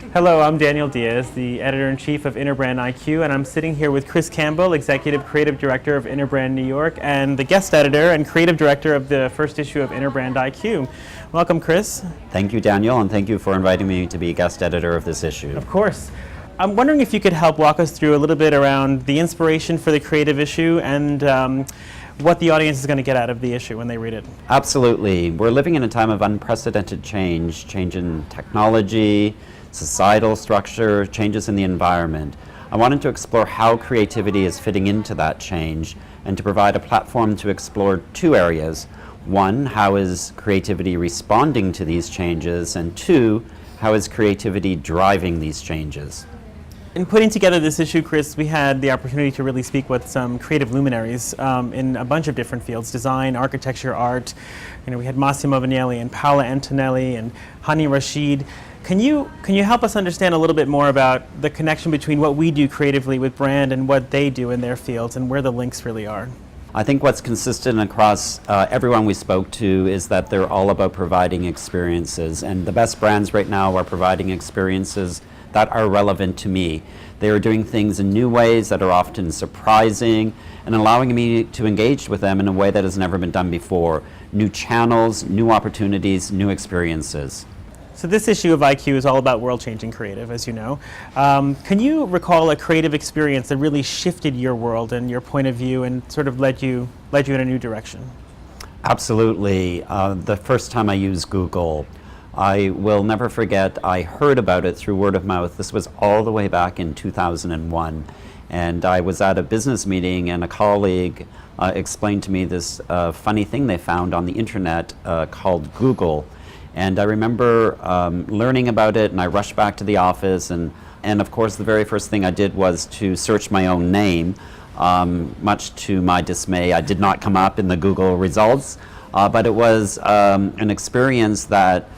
Hello, I'm Daniel Diez, the editor-in-chief of Interbrand IQ, and I'm sitting here with Chris Campbell, executive creative director of Interbrand New York, and the guest editor and creative director of the first issue of Interbrand IQ. Welcome, Chris. Thank you, Daniel, and thank you for inviting me to be guest editor of this issue. Of course. I'm wondering if you could help walk us through a little bit around the inspiration for the creative issue and what the audience is going to get out of the issue when they read it. Absolutely. We're living in a time of unprecedented change in technology, societal structure, changes in the environment. I wanted to explore how creativity is fitting into that change and to provide a platform to explore two areas. One, how is creativity responding to these changes? And two, how is creativity driving these changes? In putting together this issue, Chris, we had the opportunity to really speak with some creative luminaries in a bunch of different fields: design, architecture, art. We had Massimo Vignelli and Paola Antonelli and Hani Rashid. Can you help us understand a little bit more about the connection between what we do creatively with brand and what they do in their fields and where the links really are? I think what's consistent across everyone we spoke to is that they're all about providing experiences, and the best brands right now are providing experiences that are relevant to me. They are doing things in new ways that are often surprising and allowing me to engage with them in a way that has never been done before. New channels, new opportunities, new experiences. So this issue of IQ is all about world-changing creative, as you know. Can you recall a creative experience that really shifted your world and your point of view and sort of led you in a new direction? Absolutely. The first time I used Google, I will never forget, I heard about it through word of mouth. This was all the way back in 2001. And I was at a business meeting and a colleague explained to me this funny thing they found on the internet called Google. And I remember learning about it, and I rushed back to the office, and of course the very first thing I did was to search my own name. Much to my dismay, I did not come up in the Google results, but it was an experience that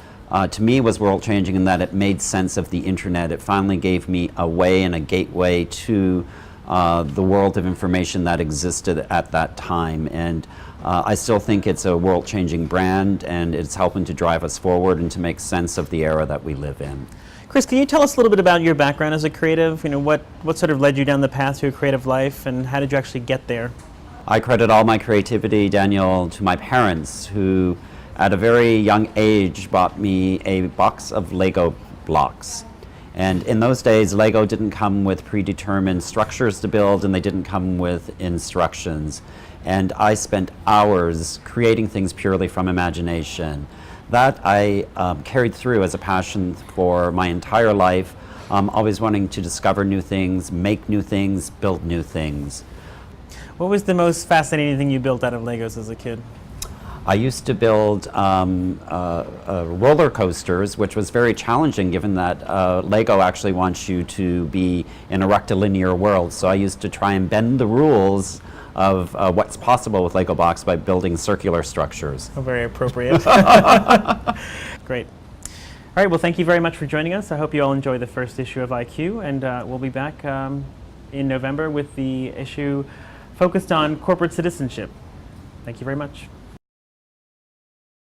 to me was world-changing in that it made sense of the internet. It finally gave me a way and a gateway to the world of information that existed at that time. And I still think it's a world-changing brand, and it's helping to drive us forward and to make sense of the era that we live in. Chris, can you tell us a little bit about your background as a creative? What sort of led you down the path to a creative life, and how did you actually get there? I credit all my creativity, Daniel, to my parents, who at a very young age bought me a box of Lego blocks. And in those days, Lego didn't come with predetermined structures to build, and they didn't come with instructions. And I spent hours creating things purely from imagination. That I carried through as a passion for my entire life, always wanting to discover new things, make new things, build new things. What was the most fascinating thing you built out of Legos as a kid? I used to build roller coasters, which was very challenging given that Lego actually wants you to be in a rectilinear world. So I used to try and bend the rules of what's possible with Lego blocks by building circular structures. Oh, very appropriate. Great. All right, well, thank you very much for joining us. I hope you all enjoy the first issue of IQ, and we'll be back in November with the issue focused on corporate citizenship. Thank you very much.